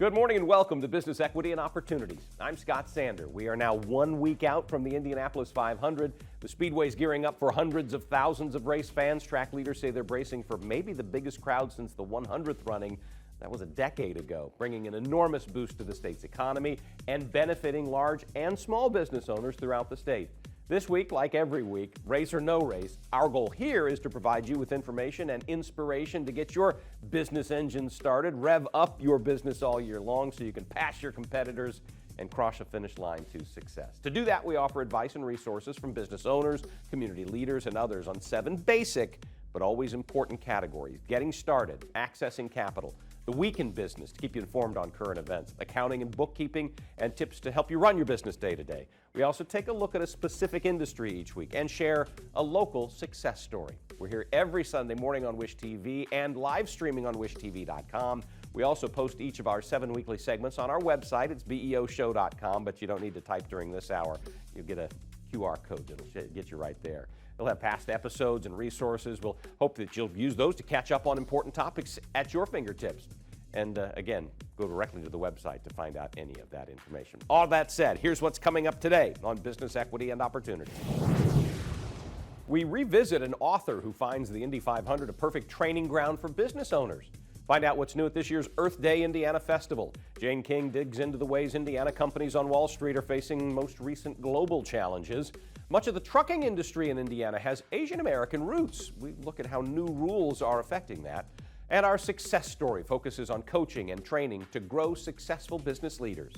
Good morning and welcome to Business Equity and Opportunities. I'm Scott Sander. We are now 1 week out from the Indianapolis 500. The Speedway's gearing up for hundreds of thousands of race fans. Track leaders say they're bracing for maybe the biggest crowd since the 100th running. That was a decade ago, bringing an enormous boost to the state's economy and benefiting large and small business owners throughout the state. This week, like every week, race or no race, our goal here is to provide you with information and inspiration to get your business engine started, rev up your business all year long so you can pass your competitors and cross a finish line to success. To do that, we offer advice and resources from business owners, community leaders, and others on 7 basic but always important categories: getting started, accessing capital, the week in business to keep you informed on current events, accounting and bookkeeping, and tips to help you run your business day to day. We also take a look at a specific industry each week and share a local success story. We're here every Sunday morning on Wish TV and live streaming on wishtv.com. We also post each of our 7 weekly segments on our website. It's beoshow.com, but you don't need to type during this hour. You'll get a QR code that'll get you right there. We'll have past episodes and resources. We'll hope that you'll use those to catch up on important topics at your fingertips. And again, go directly to the website to find out any of that information. All that said, here's what's coming up today on Business Equity and Opportunity. We revisit an author who finds the Indy 500 a perfect training ground for business owners. Find out what's new at this year's Earth Day Indiana Festival. Jane King digs into the ways Indiana companies on Wall Street are facing most recent global challenges. Much of the trucking industry in Indiana has Asian American roots. We look at how new rules are affecting that. And our success story focuses on coaching and training to grow successful business leaders.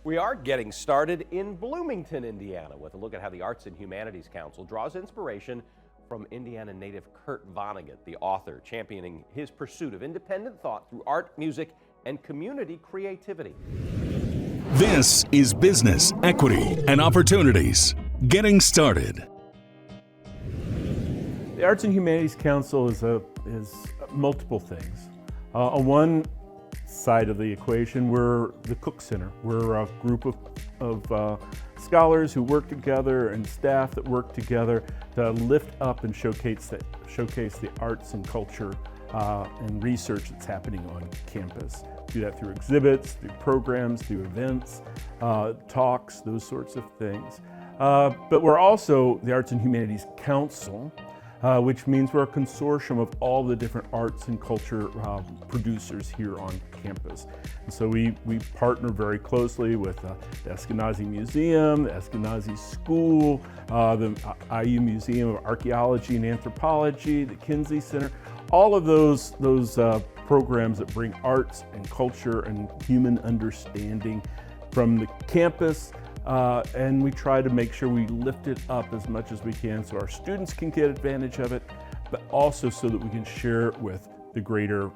We are getting started in Bloomington, Indiana, with a look at how the Arts and Humanities Council draws inspiration from Indiana native Kurt Vonnegut, the author, championing his pursuit of independent thought through art, music, and community creativity. This is Business, Equity, and Opportunities. Getting started. The Arts and Humanities Council is multiple things. On one side of the equation, we're the Cook Center. We're a group of scholars who work together and staff that work together to lift up and showcase the arts and culture and research that's happening on campus. Do that through exhibits, through programs, through events, talks, those sorts of things. But we're also the Arts and Humanities Council, which means we're a consortium of all the different arts and culture producers here on campus. And so we partner very closely with the Eskenazi Museum, the Eskenazi School, the IU Museum of Archaeology and Anthropology, the Kinsey Center, all of those programs that bring arts and culture and human understanding from the campus. And we try to make sure we lift it up as much as we can so our students can get advantage of it, but also so that we can share it with the greater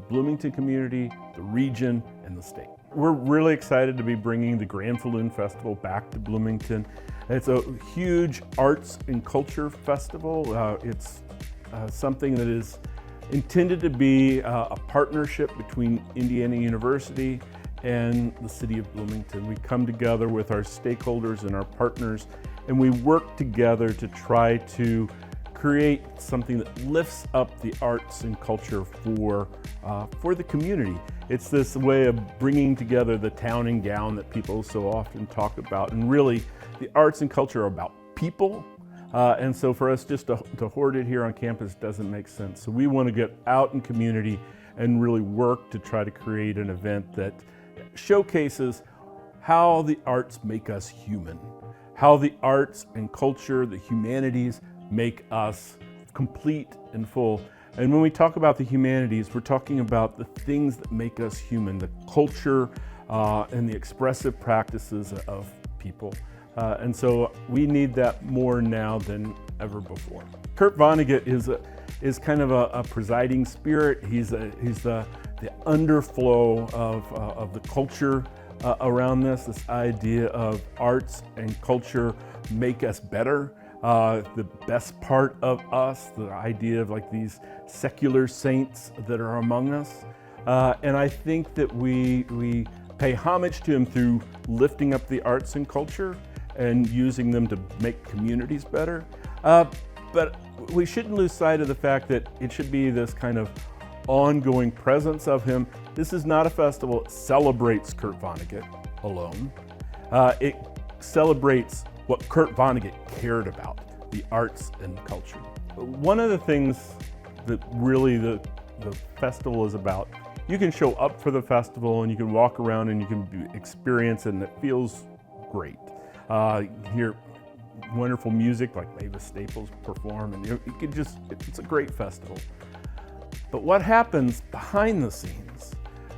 Bloomington community, the region, and the state. We're really excited to be bringing the Granfalloon Festival back to Bloomington. It's a huge arts and culture festival. It's something that is intended to be a partnership between Indiana University and the city of Bloomington. We come together with our stakeholders and our partners, and we work together to try to create something that lifts up the arts and culture for the community. It's this way of bringing together the town and gown that people so often talk about, and really the arts and culture are about people. And so for us just to hoard it here on campus doesn't make sense. So we want to get out in community and really work to try to create an event that showcases how the arts make us human, how the arts and culture, the humanities, make us complete and full. And when we talk about the humanities, we're talking about the things that make us human, the culture and the expressive practices of people. And so we need that more now than ever before. Kurt Vonnegut is kind of a presiding spirit. He's the underflow of the culture around this idea of arts and culture make us better. The best part of us, the idea of like these secular saints that are among us. And I think that we pay homage to him through lifting up the arts and culture and using them to make communities better. But we shouldn't lose sight of the fact that it should be this kind of ongoing presence of him. This is not a festival that celebrates Kurt Vonnegut alone. It celebrates what Kurt Vonnegut cared about, the arts and culture. One of the things that really the festival is about, you can show up for the festival and you can walk around and you can experience it and it feels great. You can hear wonderful music like Mavis Staples perform, and you can just, it's a great festival. But what happens behind the scenes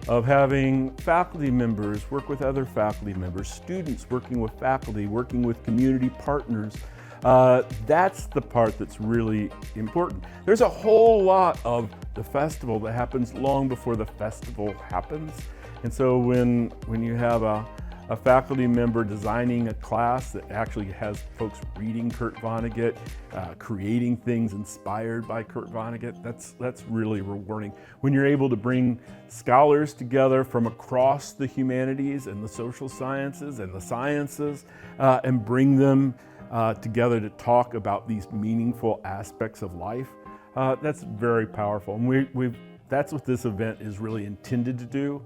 of having faculty members work with other faculty members, students working with faculty, working with community partners, that's the part that's really important. There's a whole lot of the festival that happens long before the festival happens. And so when you have a faculty member designing a class that actually has folks reading Kurt Vonnegut, creating things inspired by Kurt Vonnegut, that's really rewarding. When you're able to bring scholars together from across the humanities and the social sciences and the sciences and bring them together to talk about these meaningful aspects of life, that's very powerful. And that's what this event is really intended to do.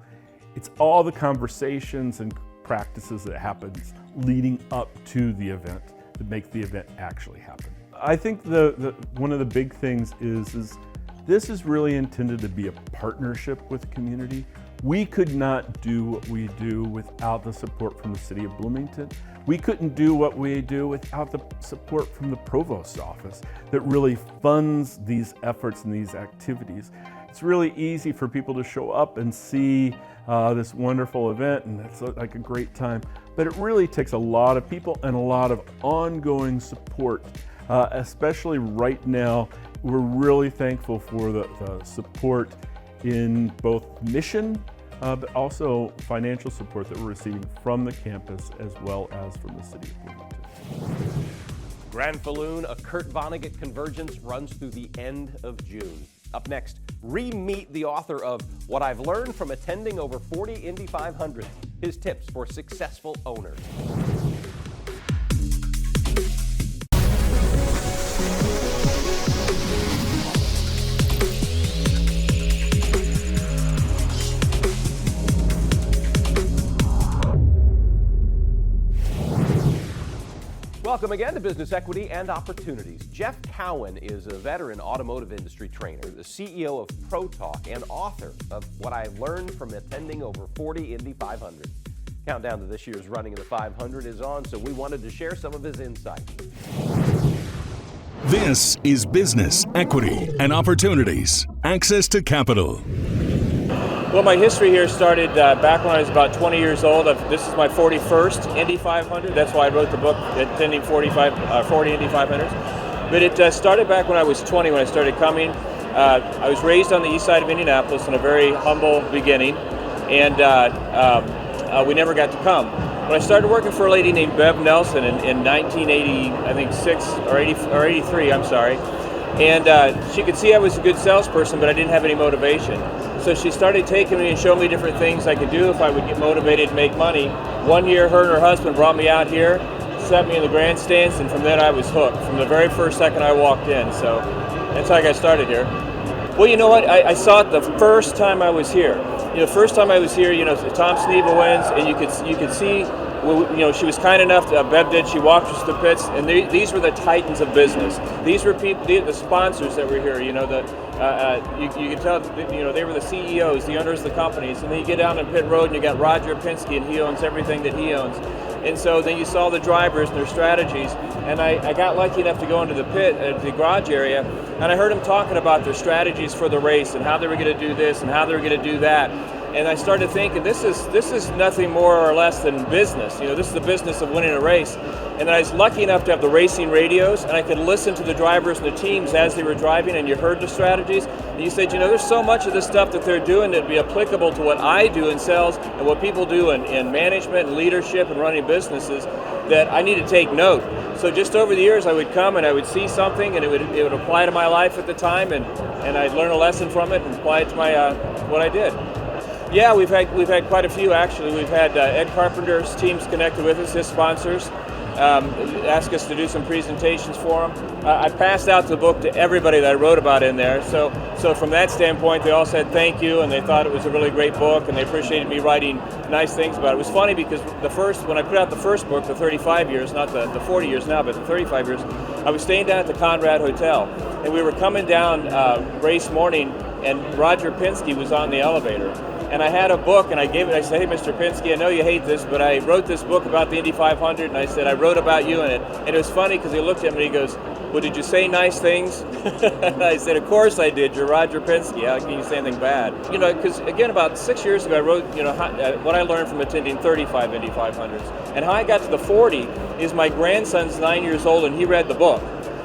It's all the conversations and practices that happens leading up to the event that make the event actually happen. I think one of the big things is this is really intended to be a partnership with the community. We could not do what we do without the support from the city of Bloomington. We couldn't do what we do without the support from the provost's office that really funds these efforts and these activities. It's really easy for people to show up and see this wonderful event, and it's like a great time. But it really takes a lot of people and a lot of ongoing support, especially right now. We're really thankful for the support in both mission, but also financial support that we're receiving from the campus as well as from the city of Bloomington. Granfalloon, a Kurt Vonnegut convergence, runs through the end of June. Up next, re-meet the author of What I've Learned from Attending Over 40 Indy 500, his tips for successful owners. Welcome again to Business Equity and Opportunities. Jeff Cowan is a veteran automotive industry trainer, the CEO of ProTalk, and author of What I've Learned from Attending Over 40 Indy 500. Countdown to this year's running of the 500 is on, so we wanted to share some of his insights. This is Business Equity and Opportunities. Access to capital. Well, my history here started back when I was about 20 years old. This is my 41st Indy 500. That's why I wrote the book, Attending 40 Indy 500s. But it started back when I was 20, when I started coming. I was raised on the east side of Indianapolis in a very humble beginning, and we never got to come. When I started working for a lady named Bev Nelson in 1980, I think 83, I'm sorry. And she could see I was a good salesperson, but I didn't have any motivation. So she started taking me and showing me different things I could do if I would get motivated to make money. One year, her and her husband brought me out here, set me in the grandstands, and from then I was hooked from the very first second I walked in. So that's how I got started here. Well, you know what? I saw it the first time I was here. You know, first time I was here, you know, Tom Sneva wins, and you could see. You know, she was kind enough, Bev did, she walked us to the pits, and these were the titans of business. These were people, the sponsors that were here, you know, you can tell, you know, they were the CEOs, the owners of the companies, and then you get down on pit road and you got Roger Penske, and he owns everything that he owns. And so then you saw the drivers and their strategies, and I got lucky enough to go into the pit at the garage area, and I heard them talking about their strategies for the race and how they were going to do this and how they were going to do that. And I started thinking, this is nothing more or less than business. You know, this is the business of winning a race. And I was lucky enough to have the racing radios, and I could listen to the drivers and the teams as they were driving, and you heard the strategies. And you said, you know, there's so much of this stuff that they're doing that'd be applicable to what I do in sales and what people do in management and leadership and running businesses that I need to take note. So just over the years, I would come and I would see something, and it would apply to my life at the time, and I'd learn a lesson from it and apply it to my what I did. Yeah, we've had quite a few actually. We've had Ed Carpenter's teams connected with us, his sponsors. asked us to do some presentations for them. I passed out the book to everybody that I wrote about in there. So from that standpoint, they all said thank you, and they thought it was a really great book, and they appreciated me writing nice things about it. It was funny because when I put out the first book, the 35 years, not the 40 years now, but the 35 years, I was staying down at the Conrad Hotel, and we were coming down race morning, and Roger Penske was on the elevator. And I had a book, and I gave it. I said, "Hey, Mr. Penske, I know you hate this, but I wrote this book about the Indy 500." And I said, "I wrote about you in it." And it was funny because he looked at me and he goes, "Well, did you say nice things?" And I said, "Of course I did. You're Roger Penske. How can you say anything bad?" You know, because again, about 6 years ago, I wrote, what I learned from attending 35 Indy 500s, and how I got to the 40 is my grandson's 9 years old, and he read the book,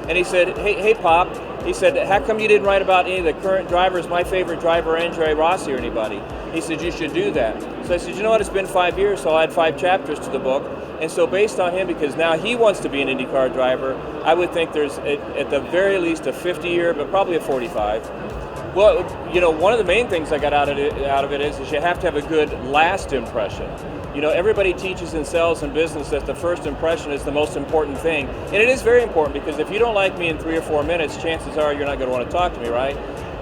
and he said, "Hey, Pop." He said, "How come you didn't write about any of the current drivers, my favorite driver, Andre Rossi, or anybody?" He said, "You should do that." So I said, "You know what, it's been 5 years, so I'll add 5 chapters to the book." And so based on him, because now he wants to be an IndyCar driver, I would think there's at the very least a 50-year, but probably a 45. Well, one of the main things I got out of it is you have to have a good last impression. Everybody teaches in sales and business that the first impression is the most important thing. And it is very important, because if you don't like me in 3 or 4 minutes, chances are you're not going to want to talk to me, right?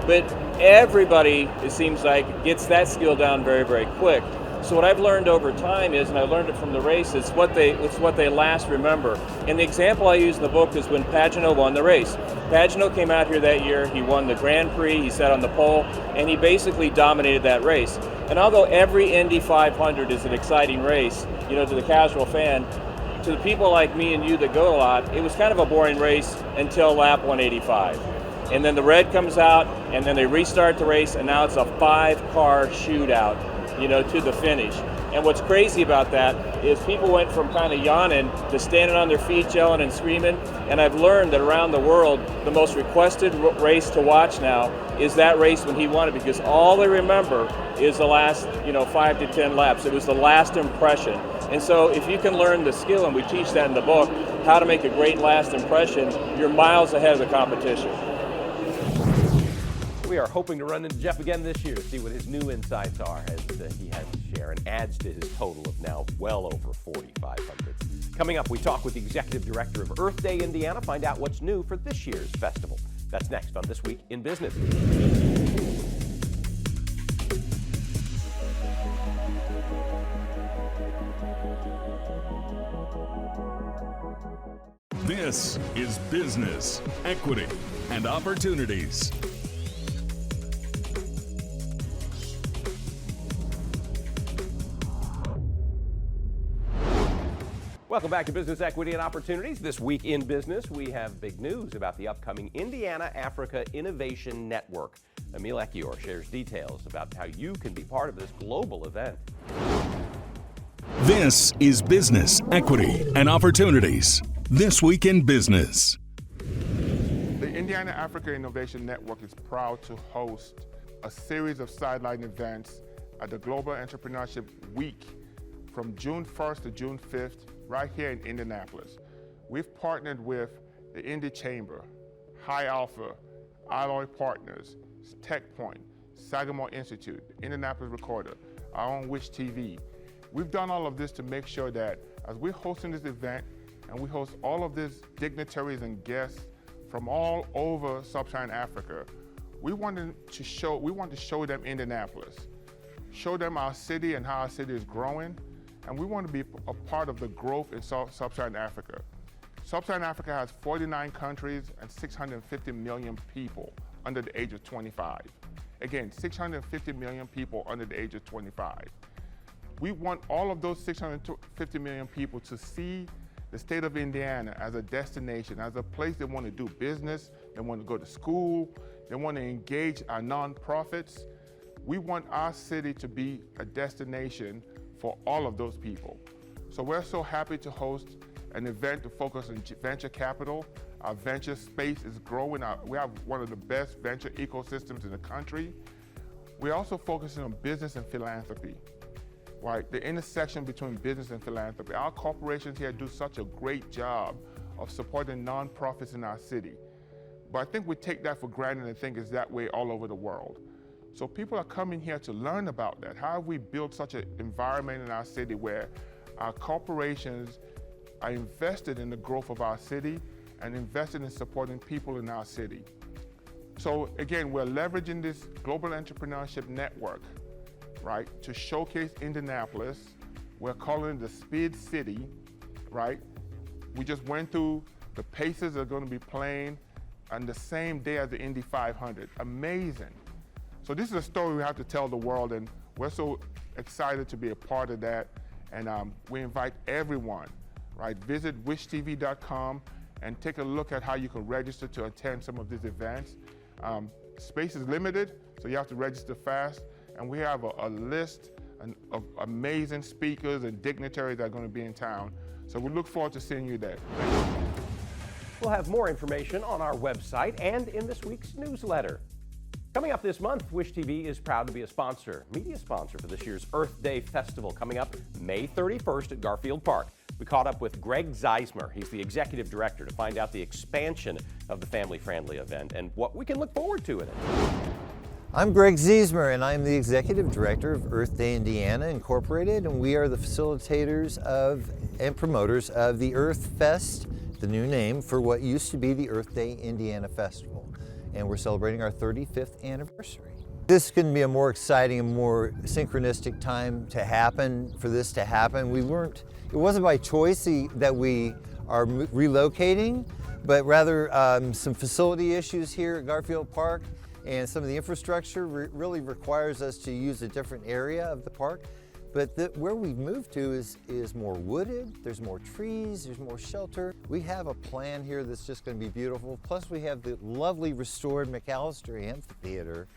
But everybody, it seems like, gets that skill down very, very quick. So what I've learned over time is, and I learned it from the race, it's what they last remember. And the example I use in the book is when Pagenaud won the race. Pagenaud came out here that year, he won the Grand Prix, he sat on the pole, and he basically dominated that race. And although every Indy 500 is an exciting race, to the casual fan, to the people like me and you that go a lot, it was kind of a boring race until lap 185. And then the red comes out, and then they restart the race, and now it's a 5-car shootout, to the finish. And what's crazy about that is people went from kind of yawning to standing on their feet, yelling and screaming. And I've learned that around the world, the most requested race to watch now is that race when he won it, because all they remember is the last, 5 to 10 laps. It was the last impression. And so if you can learn the skill, and we teach that in the book, how to make a great last impression, you're miles ahead of the competition. We are hoping to run into Jeff again this year to see what his new insights are as he has to share and adds to his total of now well over 4,500. Coming up, we talk with the Executive Director of Earth Day Indiana, find out what's new for this year's festival. That's next on This Week in Business. This is Business, Equity, and Opportunities. Welcome back to Business, Equity, and Opportunities. This week in business, we have big news about the upcoming Indiana Africa Innovation Network. Emil Ekior shares details about how you can be part of this global event. This is Business, Equity, and Opportunities. This week in business. The Indiana Africa Innovation Network is proud to host a series of sideline events at the Global Entrepreneurship Week from June 1st to June 5th, right here in Indianapolis. We've partnered with the Indy Chamber, High Alpha, Alloy Partners, TechPoint, Sagamore Institute, Indianapolis Recorder, our own Wish TV. We've done all of this to make sure that as we're hosting this event, and we host all of these dignitaries and guests from all over Sub-Saharan Africa, we want to show them Indianapolis, show them our city and how our city is growing, and we want to be a part of the growth in Sub-Saharan Africa. Sub-Saharan Africa has 49 countries and 650 million people under the age of 25. Again, 650 million people under the age of 25. We want all of those 650 million people to see the state of Indiana as a destination, as a place they want to do business, they want to go to school, they want to engage our nonprofits. We want our city to be a destination for all of those people. So we're so happy to host an event to focus on venture capital. Our venture space is growing. We have one of the best venture ecosystems in the country. We're also focusing on business and philanthropy, right? The intersection between business and philanthropy. Our corporations here do such a great job of supporting nonprofits in our city. But I think we take that for granted and think it's that way all over the world. So people are coming here to learn about that. How have we built such an environment in our city where our corporations are invested in the growth of our city and invested in supporting people in our city. So again, we're leveraging this Global Entrepreneurship Network, right, to showcase Indianapolis. We're calling it the Speed City, right? We just went through, the Pacers are going to be playing on the same day as the Indy 500. Amazing. So this is a story we have to tell the world, and we're so excited to be a part of that. And we invite everyone, right? Visit wishtv.com and take a look at how you can register to attend some of these events. Space is limited, so you have to register fast. And we have a list of amazing speakers and dignitaries that are going to be in town. So we look forward to seeing you there. We'll have more information on our website and in this week's newsletter. Coming up this month, Wish TV is proud to be a media sponsor for this year's Earth Day Festival, coming up May 31st at Garfield Park. We caught up with Greg Ziesemer. He's the Executive Director, to find out the expansion of the family-friendly event and what we can look forward to in it. I'm Greg Ziesemer, and I'm the Executive Director of Earth Day Indiana Incorporated, and we are the facilitators and promoters of the Earth Fest, the new name for what used to be the Earth Day Indiana Festival. And we're celebrating our 35th anniversary. This couldn't be a more exciting and more synchronistic time for this to happen. It wasn't by choice that we are relocating, but rather some facility issues here at Garfield Park, and some of the infrastructure really requires us to use a different area of the park. But where we've moved to is more wooded, there's more trees, there's more shelter. We have a plan here that's just going to be beautiful. Plus we have the lovely restored McAllister Amphitheater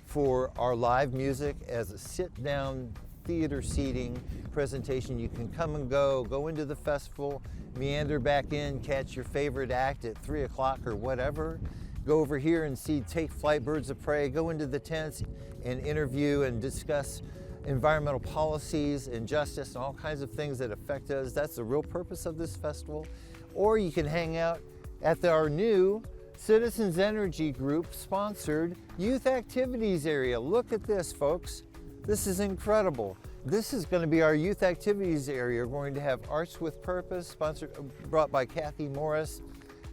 for our live music as a sit-down theater seating presentation. You can come and go into the festival, meander back in, catch your favorite act at 3 o'clock or whatever. Go over here and take flight birds of prey, go into the tents and interview and discuss environmental policies and justice and all kinds of things that affect us. That's the real purpose of this festival. Or you can hang out at our new Citizens Energy Group sponsored youth activities area. Look at this, folks. This is incredible. This is going to be our youth activities area. We're going to have Arts with Purpose, brought by Kathy Morris,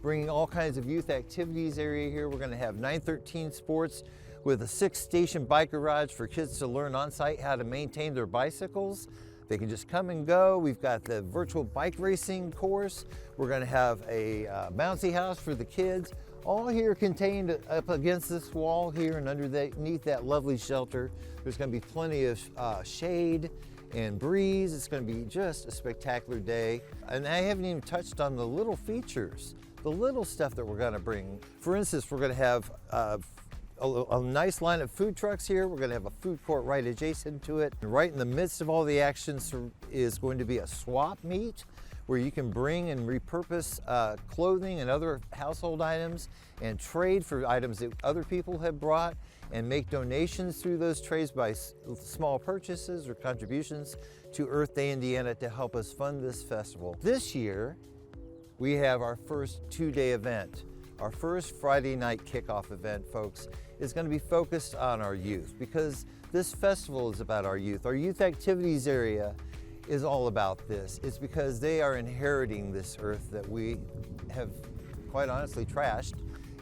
bringing all kinds of youth activities area here. We're going to have 913 Sports with a 6-station bike garage for kids to learn on site how to maintain their bicycles. They can just come and go. We've got the virtual bike racing course. We're going to have a bouncy house for the kids, all here contained up against this wall here and underneath that lovely shelter. There's going to be plenty of shade and breeze. It's going to be just a spectacular day. And I haven't even touched on the little features, the little stuff that we're going to bring. For instance, we're going to have a nice line of food trucks here. We're going to have a food court right adjacent to it. And right in the midst of all the actions is going to be a swap meet where you can bring and repurpose clothing and other household items and trade for items that other people have brought and make donations through those trades by small purchases or contributions to Earth Day Indiana to help us fund this festival. This year, we have our first 2-day event. Our first Friday night kickoff event, folks, is going to be focused on our youth, because this festival is about our youth. Our youth activities area is all about this. It's because they are inheriting this earth that we have, quite honestly, trashed.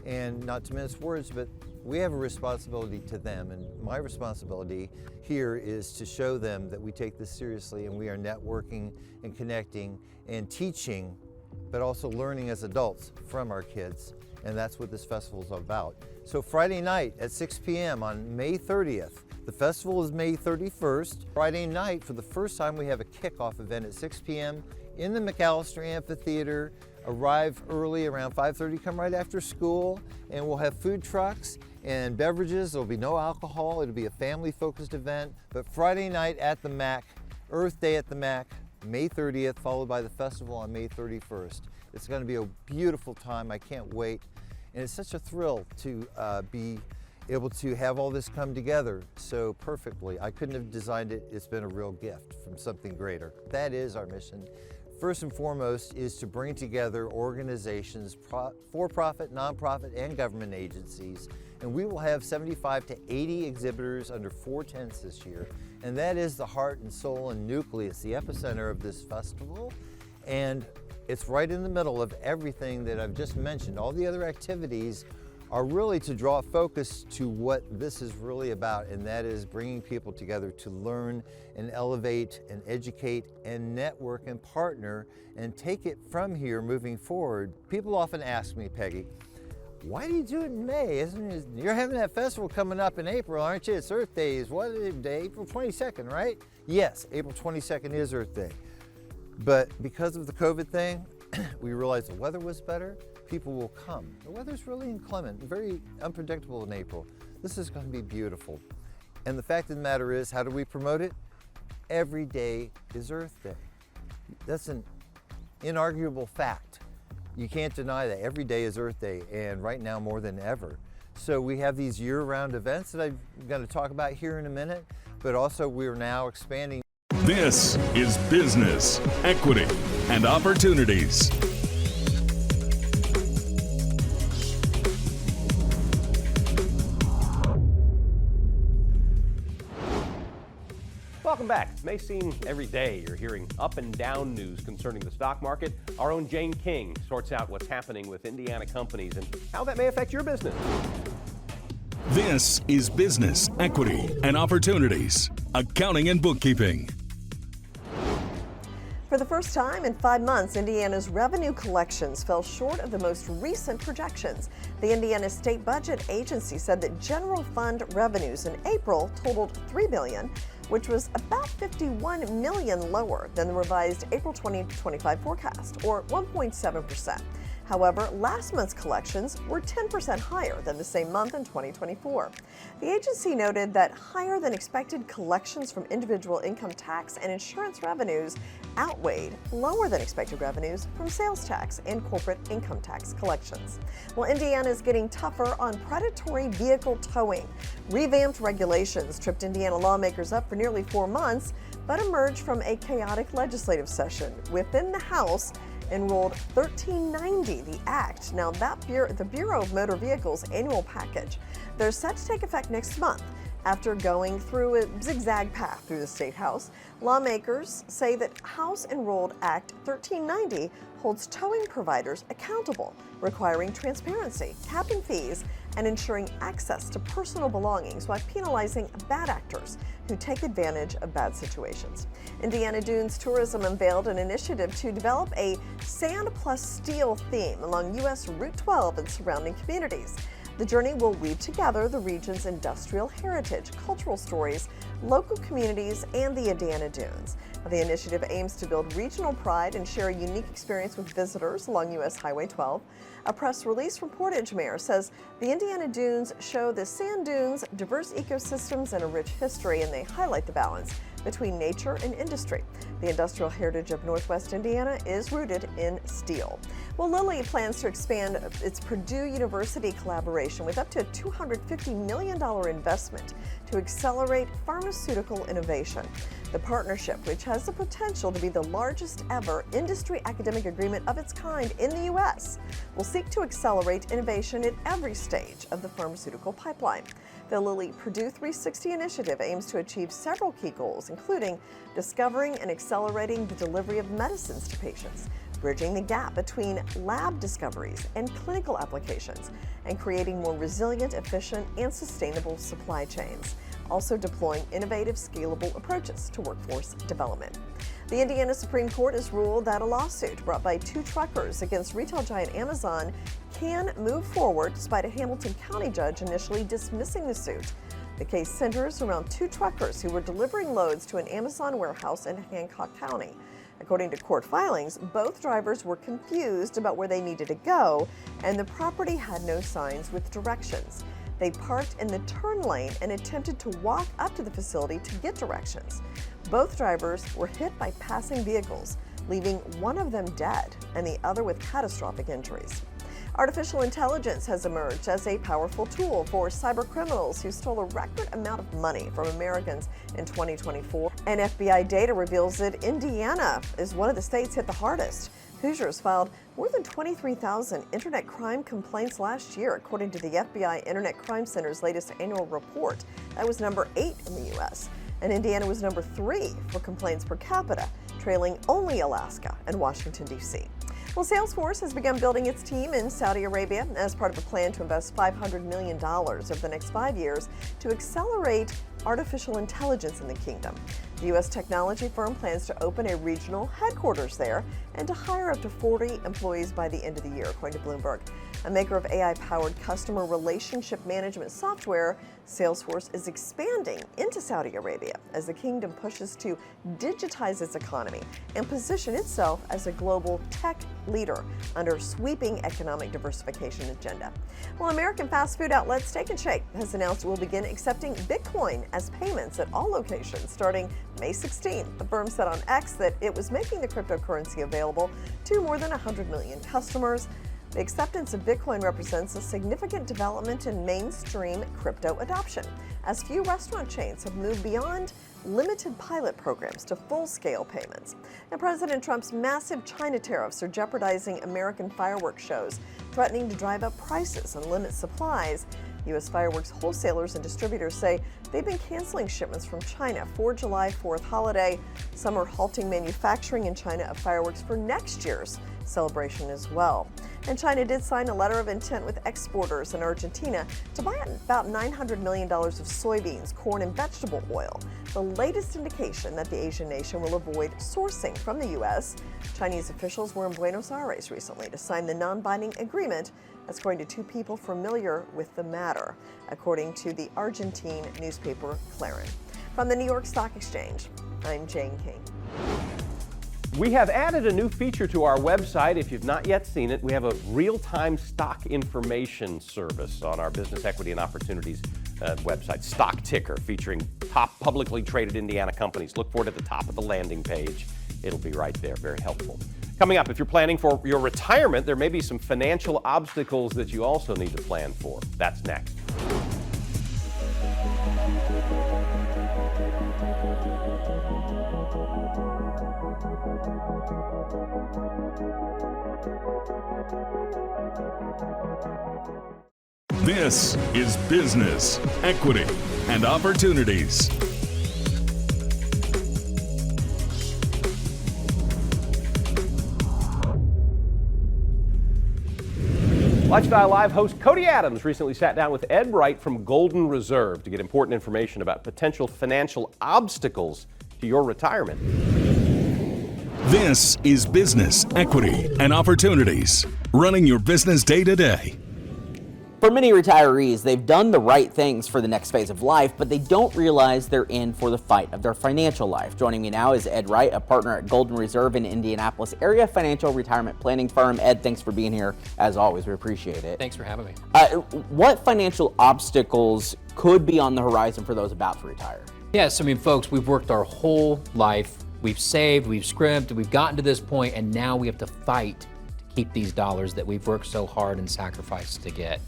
And not to mince words, but we have a responsibility to them. And my responsibility here is to show them that we take this seriously and we are networking and connecting and teaching, but also learning as adults from our kids. And that's what this festival is about. So Friday night at 6 p.m. on May 30th. The festival is May 31st. Friday night, for the first time, we have a kickoff event at 6 p.m. in the McAllister Amphitheater. Arrive early, around 5:30, come right after school, and we'll have food trucks and beverages. There'll be no alcohol. It'll be a family-focused event. But Friday night at the MAC, Earth Day at the MAC, May 30th, followed by the festival on May 31st. It's going to be a beautiful time. I can't wait. And it's such a thrill to be able to have all this come together so perfectly. I couldn't have designed it. It's been a real gift from something greater. That is our mission. First and foremost is to bring together organizations, for-profit, nonprofit, and government agencies. And we will have 75 to 80 exhibitors under 4 tents this year. And that is the heart and soul and nucleus, the epicenter of this festival. And It's right in the middle of everything that I've just mentioned. All the other activities are really to draw focus to what this is really about, and that is bringing people together to learn and elevate and educate and network and partner and take it from here moving forward. People often ask me, Peggy, why do you do it in May? You're having that festival coming up in April, aren't you? It's Earth Day. What is it, April 22nd, right? Yes, April 22nd is Earth Day. But because of the COVID thing, we realized the weather was better. People will come. The weather's really inclement, very unpredictable in April. This is going to be beautiful. And the fact of the matter is, how do we promote it? Every day is Earth Day. That's an inarguable fact. You can't deny that. Every day is Earth Day, and right now more than ever. So we have these year-round events that I'm going to talk about here in a minute, but also we're now expanding. This is Business, Equity, and Opportunities. Welcome back. It may seem every day you're hearing up and down news concerning the stock market. Our own Jane King sorts out what's happening with Indiana companies and how that may affect your business. This is Business, Equity, and Opportunities, Accounting and Bookkeeping. For the first time in 5 months, Indiana's revenue collections fell short of the most recent projections. The Indiana State Budget Agency said that general fund revenues in April totaled $3 billion, which was about $51 million lower than the revised April 2025 forecast, or 1.7%. However, last month's collections were 10% higher than the same month in 2024. The agency noted that higher than expected collections from individual income tax and insurance revenues outweighed lower than expected revenues from sales tax and corporate income tax collections. Well, Indiana is getting tougher on predatory vehicle towing. Revamped regulations tripped Indiana lawmakers up for nearly 4 months, but emerged from a chaotic legislative session within the House. Enrolled 1390, the act. Now the Bureau of Motor Vehicles annual package. They're set to take effect next month. After going through a zigzag path through the State House, lawmakers say that House Enrolled Act 1390 holds towing providers accountable, requiring transparency, capping fees, and ensuring access to personal belongings while penalizing bad actors who take advantage of bad situations. Indiana Dunes Tourism unveiled an initiative to develop a sand plus steel theme along U.S. Route 12 and surrounding communities. The journey will weave together the region's industrial heritage, cultural stories, local communities, and the Indiana Dunes. The initiative aims to build regional pride and share a unique experience with visitors along U.S. Highway 12. A press release from Portage Mayor says the Indiana Dunes show the sand dunes, diverse ecosystems, and a rich history, and they highlight the balance between nature and industry. The industrial heritage of Northwest Indiana is rooted in steel. Well, Lilly plans to expand its Purdue University collaboration with up to a $250 million investment to accelerate pharmaceutical innovation. The partnership, which has the potential to be the largest ever industry academic agreement of its kind in the U.S., will seek to accelerate innovation at every stage of the pharmaceutical pipeline. The Lilly Purdue 360 initiative aims to achieve several key goals, including discovering and accelerating the delivery of medicines to patients, bridging the gap between lab discoveries and clinical applications, and creating more resilient, efficient, and sustainable supply chains. Also deploying innovative, scalable approaches to workforce development. The Indiana Supreme Court has ruled that a lawsuit brought by 2 truckers against retail giant Amazon can move forward despite a Hamilton County judge initially dismissing the suit. The case centers around 2 truckers who were delivering loads to an Amazon warehouse in Hancock County. According to court filings, both drivers were confused about where they needed to go, and the property had no signs with directions. They parked in the turn lane and attempted to walk up to the facility to get directions. Both drivers were hit by passing vehicles, leaving one of them dead and the other with catastrophic injuries. Artificial intelligence has emerged as a powerful tool for cyber criminals who stole a record amount of money from Americans in 2024. And FBI data reveals that Indiana is one of the states hit the hardest. Hoosiers filed more than 23,000 internet crime complaints last year, according to the FBI Internet Crime Center's latest annual report. That was number 8 in the U.S., and Indiana was number 3 for complaints per capita, trailing only Alaska and Washington, D.C. Well, Salesforce has begun building its team in Saudi Arabia as part of a plan to invest $500 million over the next 5 years to accelerate artificial intelligence in the kingdom. The U.S. technology firm plans to open a regional headquarters there and to hire up to 40 employees by the end of the year, according to Bloomberg. A maker of AI-powered customer relationship management software, Salesforce is expanding into Saudi Arabia as the kingdom pushes to digitize its economy and position itself as a global tech leader under a sweeping economic diversification agenda. Well, American fast food outlet Steak and Shake has announced it will begin accepting Bitcoin as payments at all locations starting May 16. The firm said on X that it was making the cryptocurrency available to more than 100 million customers. The acceptance of Bitcoin represents a significant development in mainstream crypto adoption, as few restaurant chains have moved beyond limited pilot programs to full-scale payments. And President Trump's massive China tariffs are jeopardizing American fireworks shows, threatening to drive up prices and limit supplies. U.S. fireworks wholesalers and distributors say they've been canceling shipments from China for July 4th holiday. Some are halting manufacturing in China of fireworks for next year's celebration as well. And China did sign a letter of intent with exporters in Argentina to buy about $900 million of soybeans, corn, and vegetable oil, the latest indication that the Asian nation will avoid sourcing from the U.S. Chinese officials were in Buenos Aires recently to sign the non-binding agreement, according to two people familiar with the matter, according to the Argentine newspaper Clarín. From the New York Stock Exchange, I'm Jane King. We have added a new feature to our website. If you've not yet seen it, we have a real-time stock information service on our Business Equity and Opportunities website, Stock Ticker, featuring top publicly traded Indiana companies. Look for it at the top of the landing page. It'll be right there. Very helpful. Coming up, if you're planning for your retirement, there may be some financial obstacles that you also need to plan for. That's next. This is Business, Equity, and Opportunities. Lifestyle Live host Cody Adams recently sat down with Ed Wright from Golden Reserve to get important information about potential financial obstacles to your retirement. This is Business, Equity, and Opportunities, running your business day to day. For many retirees, they've done the right things for the next phase of life, but they don't realize they're in for the fight of their financial life. Joining me now is Ed Wright, a partner at Golden Reserve in Indianapolis area financial retirement planning firm. Ed, thanks for being here. As always, we appreciate it. Thanks for having me. What financial obstacles could be on the horizon for those about to retire? Yes, I mean, folks, we've worked our whole life. We've saved, we've scrimped, we've gotten to this point, and now we have to fight to keep these dollars that we've worked so hard and sacrificed to get.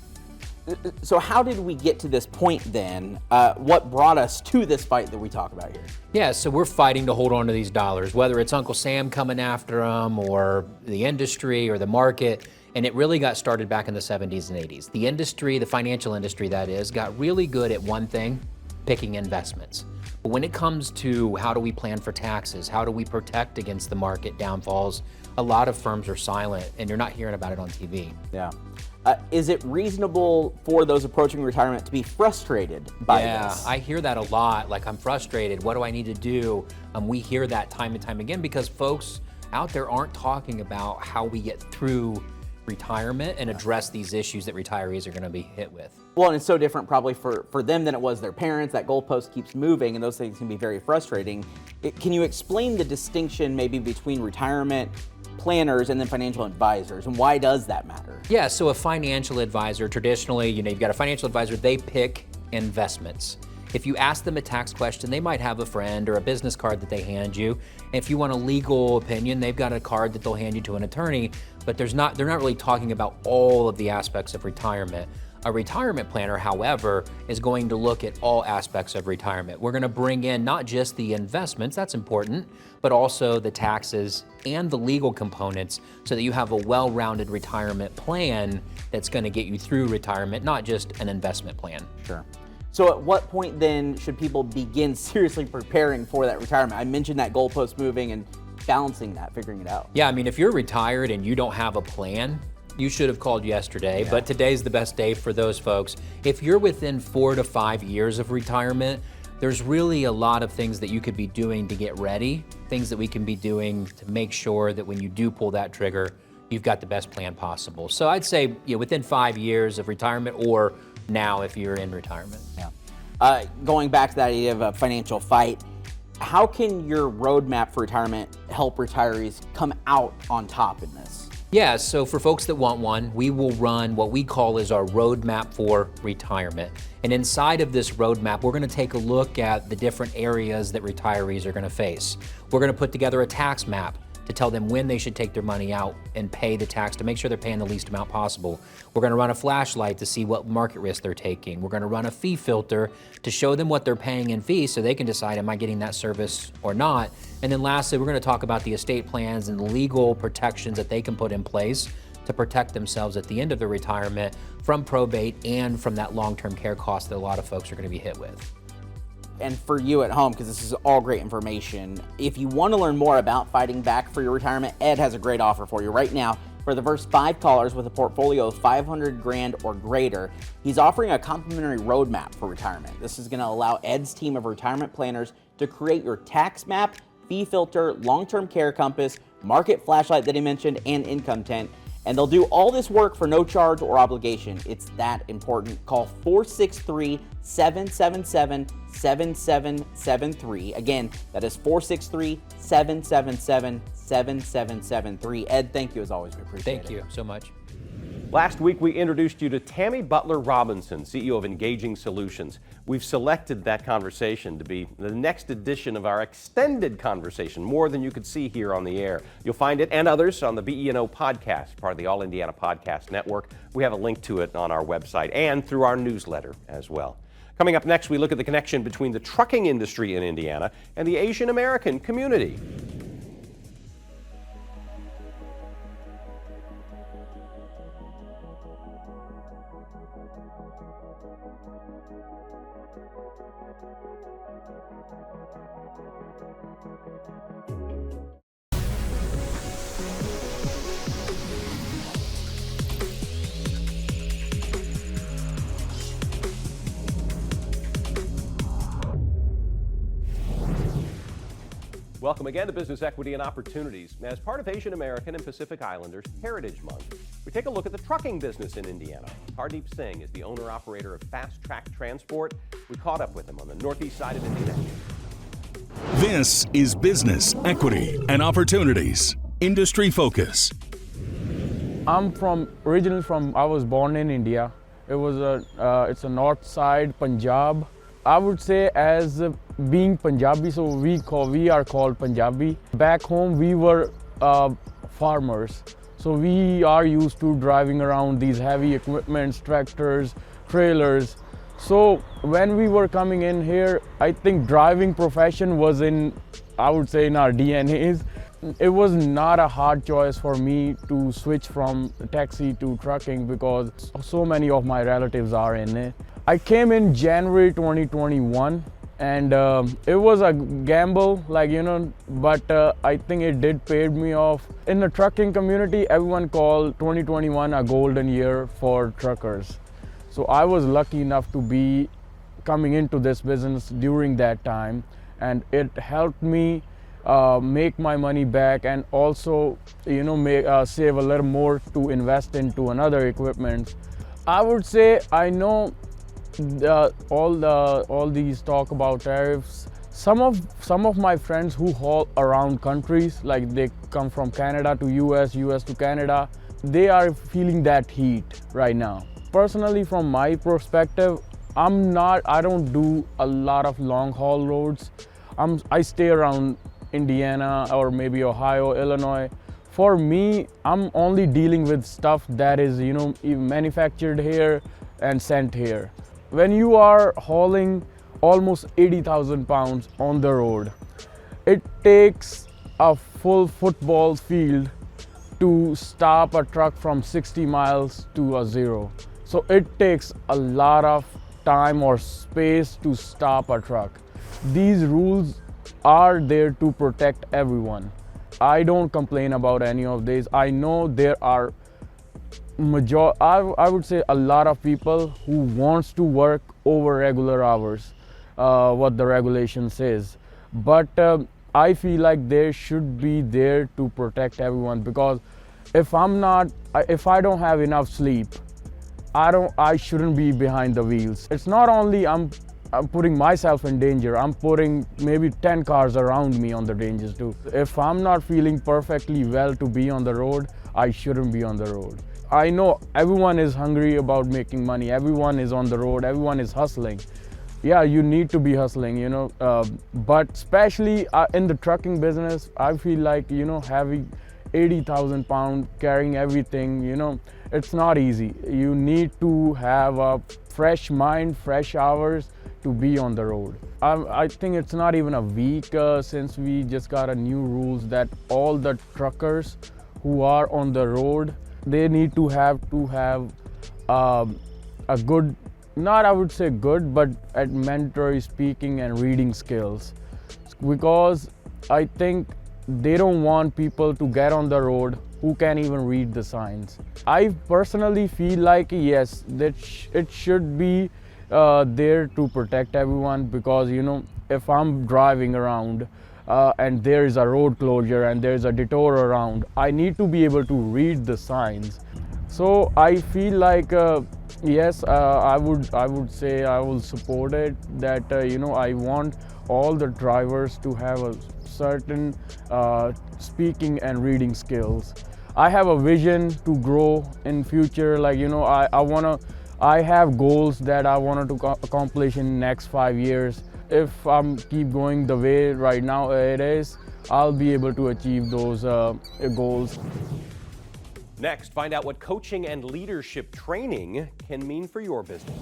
So how did we get to this point then? What brought us to this fight that we talk about here? Yeah, so we're fighting to hold on to these dollars, whether it's Uncle Sam coming after them or the industry or the market. And it really got started back in the 70s and 80s. The industry, the financial industry that is, got really good at one thing, picking investments. But when it comes to how do we plan for taxes, how do we protect against the market downfalls, a lot of firms are silent and you're not hearing about it on TV. Yeah. Is it reasonable for those approaching retirement to be frustrated by this? Yeah, I hear that a lot. Like, I'm frustrated. What do I need to do? We hear that time and time again because folks out there aren't talking about how we get through retirement and address these issues that retirees are going to be hit with. Well, and it's so different probably for them than it was their parents. That goalpost keeps moving and those things can be very frustrating. Can you explain the distinction maybe between retirement planners and then financial advisors, and why does that matter? Yeah, so a financial advisor, traditionally, you've got a financial advisor, they pick investments. If you ask them a tax question, they might have a friend or a business card that they hand you. If you want a legal opinion, they've got a card that they'll hand you to an attorney, but they're not really talking about all of the aspects of retirement. A retirement planner, however, is going to look at all aspects of retirement. We're going to bring in not just the investments, that's important, but also the taxes and the legal components so that you have a well-rounded retirement plan that's going to get you through retirement, not just an investment plan. Sure. So at what point then should people begin seriously preparing for that retirement? I mentioned that goalpost moving and balancing that, figuring it out? Yeah, I mean, if you're retired and you don't have a plan, you should have called yesterday, but today's the best day for those folks. If you're within 4 to 5 years of retirement, there's really a lot of things that you could be doing to get ready, things that we can be doing to make sure that when you do pull that trigger, you've got the best plan possible. So I'd say within 5 years of retirement, or now if you're in retirement. Yeah. Going back to that idea of a financial fight, how can your roadmap for retirement help retirees come out on top in this? Yeah, so for folks that want one, we will run what we call is our roadmap for retirement. And inside of this roadmap, we're gonna take a look at the different areas that retirees are gonna face. We're gonna put together a tax map to tell them when they should take their money out and pay the tax to make sure they're paying the least amount possible. We're gonna run a flashlight to see what market risk they're taking. We're gonna run a fee filter to show them what they're paying in fees so they can decide, am I getting that service or not? And then lastly, we're gonna talk about the estate plans and the legal protections that they can put in place to protect themselves at the end of their retirement from probate and from that long-term care cost that a lot of folks are gonna be hit with. And for you at home, because this is all great information, if you want to learn more about fighting back for your retirement, Ed has a great offer for you right now. For the first 5 callers with a portfolio of 500 grand or greater, he's offering a complimentary roadmap for retirement. This is going to allow Ed's team of retirement planners to create your tax map, fee filter, long-term care compass, market flashlight that he mentioned, and income tent. And they'll do all this work for no charge or obligation. It's that important. Call 463-777-7773. Again, that is 463-777-7773. Ed, thank you as always. We appreciate it. Thank you so much. Last week, we introduced you to Tammy Butler Robinson, CEO of Engaging Solutions. We've selected that conversation to be the next edition of our extended conversation, more than you could see here on the air. You'll find it and others on the BE&O podcast, part of the All Indiana Podcast Network. We have a link to it on our website and through our newsletter as well. Coming up next, we look at the connection between the trucking industry in Indiana and the Asian American community. Welcome again to Business Equity and Opportunities. As part of Asian American and Pacific Islanders Heritage Month, we take a look at the trucking business in Indiana. Hardeep Singh is the owner-operator of Fast Track Transport. We caught up with him on the northeast side of Indiana. This is Business Equity and Opportunities. Industry Focus. I'm I was born in India. It's a north side, Punjab. I would say as being Punjabi, so we are called Punjabi. Back home we were farmers, so we are used to driving around these heavy equipments, tractors, trailers. So when we were coming in here, I think driving profession was in our DNAs. It was not a hard choice for me to switch from taxi to trucking because so many of my relatives are in it. I came in January 2021 and it was a gamble, but I think it did pay me off. In the trucking community, everyone called 2021 a golden year for truckers. So I was lucky enough to be coming into this business during that time, and it helped me make my money back and also save a little more to invest into another equipment. I would say I know all these talk about tariffs. Some of my friends who haul around countries, like they come from Canada to US to Canada, they are feeling that heat right now. Personally, from my perspective, I don't do a lot of long haul roads. I stay around Indiana or maybe Ohio, Illinois. For me, I'm only dealing with stuff that is manufactured here and sent here. When you are hauling almost 80,000 pounds on the road, it takes a full football field to stop a truck from 60 miles to a 0. So it takes a lot of time or space to stop a truck. These rules are there to protect everyone. I don't complain about any of these. I know there are I would say a lot of people who wants to work over regular hours, what the regulation says. But I feel like they should be there to protect everyone, because if I don't have enough sleep, I shouldn't be behind the wheels. It's not only I'm putting myself in danger, I'm putting maybe 10 cars around me on the dangers too. If I'm not feeling perfectly well to be on the road, I shouldn't be on the road. I know everyone is hungry about making money, everyone is on the road, everyone is hustling. Yeah, you need to be hustling, you know, but especially in the trucking business, I feel like, you know, having 80,000 pounds, carrying everything, you know, it's not easy. You need to have a fresh mind, fresh hours to be on the road. I think it's not even a week since we just got a new rules that all the truckers who are on the road, they need to have a good, not I would say good, but at mandatory speaking and reading skills, because I think they don't want people to get on the road who can't even read the signs. I personally feel like, yes, that it should be there to protect everyone, because, you know, if I'm driving around and there is a road closure and there's a detour around, I need to be able to read the signs. So I feel like, yes, I would say I will support it, that, you know, I want all the drivers to have a certain speaking and reading skills. I have a vision to grow in future, like, you know, I have goals that I wanted to accomplish in the next 5 years. If I'm keep going the way right now it is, I'll be able to achieve those goals. Next, find out what coaching and leadership training can mean for your business.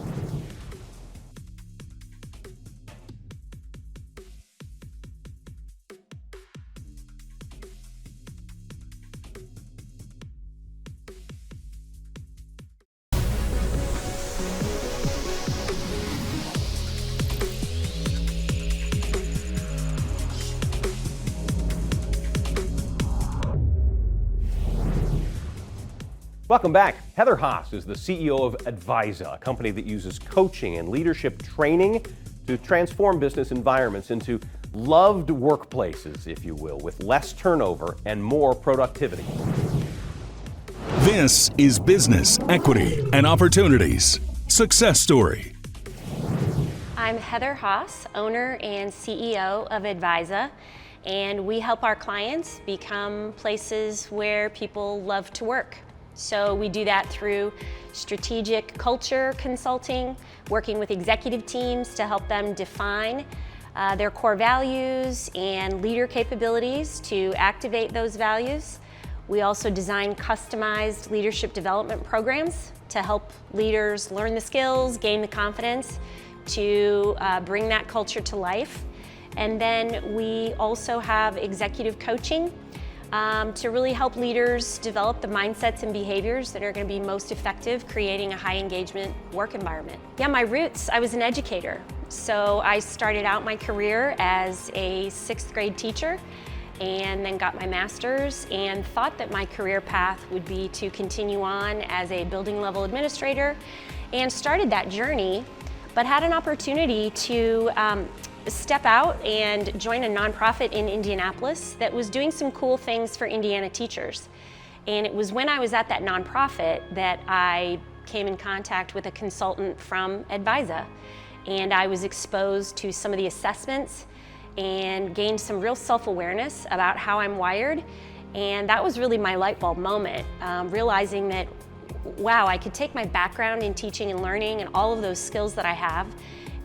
Welcome back. Heather Haas is the CEO of Advisa, a company that uses coaching and leadership training to transform business environments into loved workplaces, if you will, with less turnover and more productivity. This is Business, Equity, and Opportunities. Success Story. I'm Heather Haas, owner and CEO of Advisa, and we help our clients become places where people love to work. So we do that through strategic culture consulting, working with executive teams to help them define their core values and leader capabilities to activate those values. We also design customized leadership development programs to help leaders learn the skills, gain the confidence to bring that culture to life. And then we also have executive coaching to really help leaders develop the mindsets and behaviors that are going to be most effective creating a high engagement work environment. Yeah, my roots, I was an educator. So I started out my career as a 6th grade teacher and then got my master's and thought that my career path would be to continue on as a building level administrator, and started that journey, but had an opportunity to step out and join a nonprofit in Indianapolis that was doing some cool things for Indiana teachers. And it was when I was at that nonprofit that I came in contact with a consultant from Advisa, and I was exposed to some of the assessments and gained some real self-awareness about how I'm wired. And that was really my light bulb moment, realizing that, wow, I could take my background in teaching and learning and all of those skills that I have,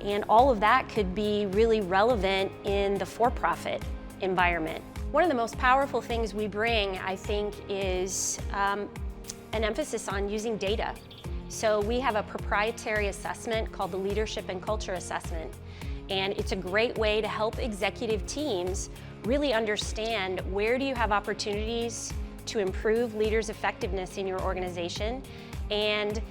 and all of that could be really relevant in the for-profit environment. One of the most powerful things we bring, I think, is an emphasis on using data. So we have a proprietary assessment called the Leadership and Culture Assessment, and it's a great way to help executive teams really understand where do you have opportunities to improve leaders' effectiveness in your organization, and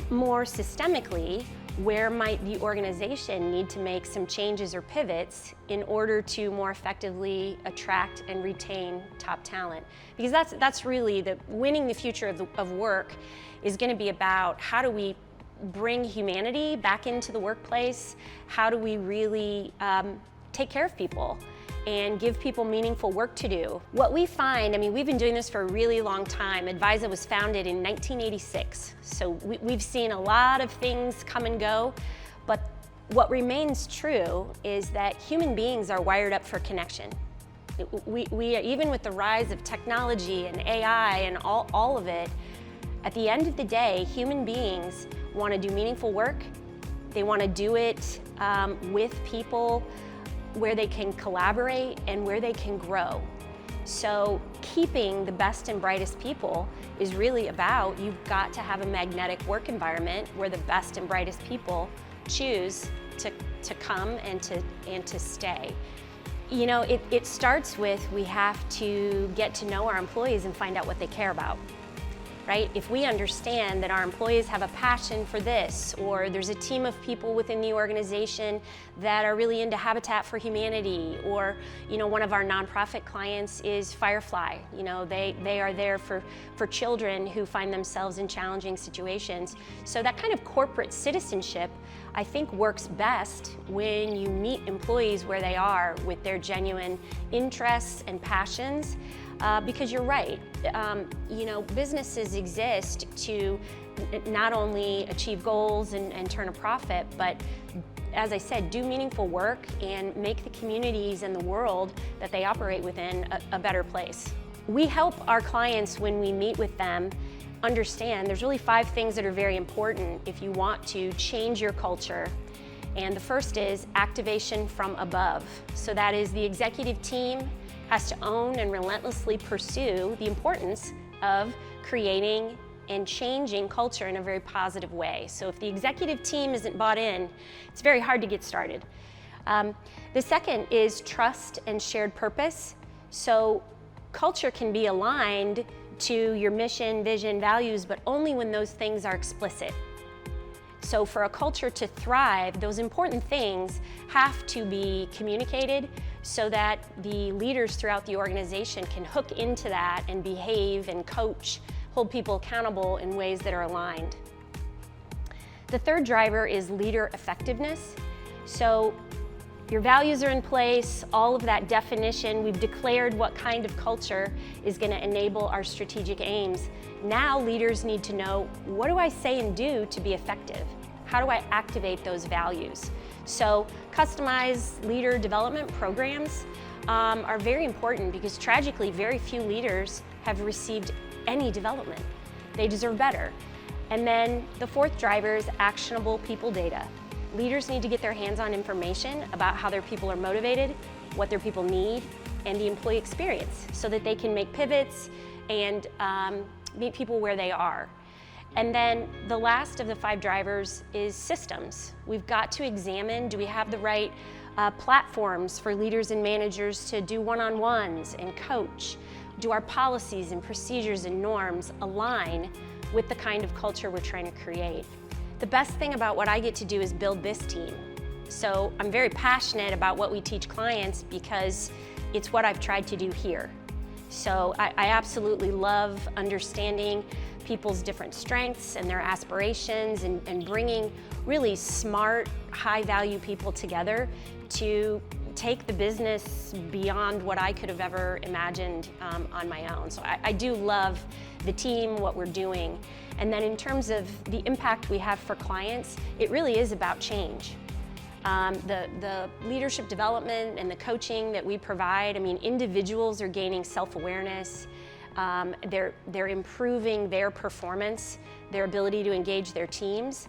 more systemically, where might the organization need to make some changes or pivots in order to more effectively attract and retain top talent? Because that's really winning the future of work is going to be about how do we bring humanity back into the workplace? How do we really take care of people and give people meaningful work to do? What we find, I mean, we've been doing this for a really long time. Advisa was founded in 1986, so we've seen a lot of things come and go, but what remains true is that human beings are wired up for connection. We even with the rise of technology and AI and all of it, at the end of the day, human beings want to do meaningful work. They want to do it with people where they can collaborate and where they can grow. So keeping the best and brightest people is really about, you've got to have a magnetic work environment where the best and brightest people choose to come and to stay. You know, it starts with, we have to get to know our employees and find out what they care about. Right? If we understand that our employees have a passion for this, or there's a team of people within the organization that are really into Habitat for Humanity, or one of our nonprofit clients is Firefly. They are there for children who find themselves in challenging situations. So that kind of corporate citizenship, I think, works best when you meet employees where they are with their genuine interests and passions. Because you're right, businesses exist to not only achieve goals and turn a profit, but as I said, do meaningful work and make the communities and the world that they operate within a better place. We help our clients, when we meet with them, understand there's really 5 things that are very important if you want to change your culture. And the first is activation from above. So that is the executive team has to own and relentlessly pursue the importance of creating and changing culture in a very positive way. So if the executive team isn't bought in, it's very hard to get started. The second is trust and shared purpose. So culture can be aligned to your mission, vision, values, but only when those things are explicit. So for a culture to thrive, those important things have to be communicated so that the leaders throughout the organization can hook into that and behave and coach, hold people accountable in ways that are aligned. The third driver is leader effectiveness. So your values are in place, all of that definition, we've declared what kind of culture is going to enable our strategic aims. Now leaders need to know, what do I say and do to be effective? How do I activate those values? So customized leader development programs are very important because tragically very few leaders have received any development. They deserve better. And then the fourth driver is actionable people data. Leaders need to get their hands on information about how their people are motivated, what their people need, and the employee experience so that they can make pivots and meet people where they are. And then the last of the 5 drivers is systems. We've got to examine, do we have the right platforms for leaders and managers to do one-on-ones and coach? Do our policies and procedures and norms align with the kind of culture we're trying to create? The best thing about what I get to do is build this team. So I'm very passionate about what we teach clients because it's what I've tried to do here. So I absolutely love understanding people's different strengths and their aspirations and bringing really smart, high-value people together to take the business beyond what I could have ever imagined on my own. So I do love the team, what we're doing. And then in terms of the impact we have for clients, it really is about change. The leadership development and the coaching that we provide, I mean, individuals are gaining self-awareness. They're improving their performance, their ability to engage their teams.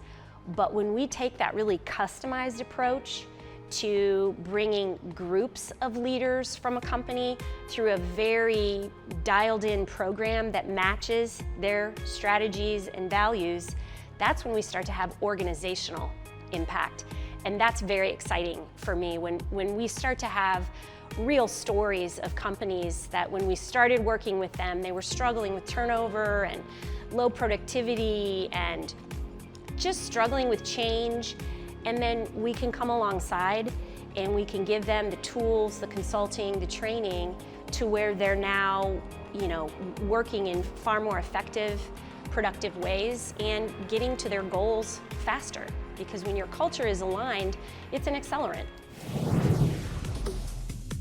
But when we take that really customized approach to bringing groups of leaders from a company through a very dialed-in program that matches their strategies and values, that's when we start to have organizational impact. And that's very exciting for me when we start to have real stories of companies that when we started working with them, they were struggling with turnover and low productivity and just struggling with change, and then we can come alongside and we can give them the tools, the consulting, the training to where they're now, working in far more effective, productive ways and getting to their goals faster. Because when your culture is aligned, it's an accelerant.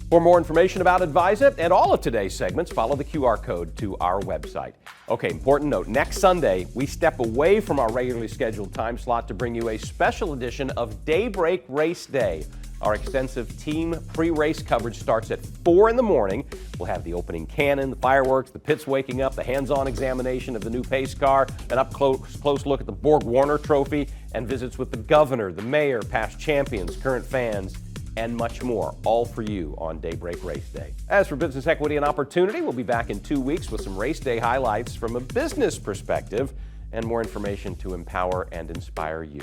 For more information about Advisa and all of today's segments, follow the QR code to our website. Okay, important note, next Sunday, we step away from our regularly scheduled time slot to bring you a special edition of Daybreak Race Day. Our extensive team pre-race coverage starts at 4 in the morning. We'll have the opening cannon, the fireworks, the pits waking up, the hands-on examination of the new pace car, an up-close look at the Borg Warner Trophy, and visits with the governor, the mayor, past champions, current fans, and much more, all for you on Daybreak Race Day. As for Business Equity and Opportunity, we'll be back in 2 weeks with some race day highlights from a business perspective and more information to empower and inspire you.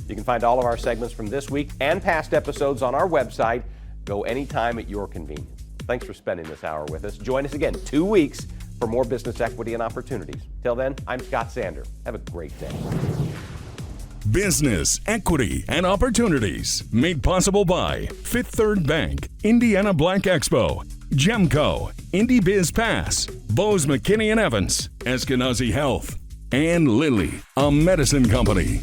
You can find all of our segments from this week and past episodes on our website. Go anytime at your convenience. Thanks for spending this hour with us. Join us again 2 weeks for more Business Equity and Opportunities. Till then, I'm Scott Sander. Have a great day. Business, Equity, and Opportunities. Made possible by Fifth Third Bank, Indiana Black Expo, Gemco, Indy Biz Pass, Bose McKinney & Evans, Eskenazi Health, and Lilly, a medicine company.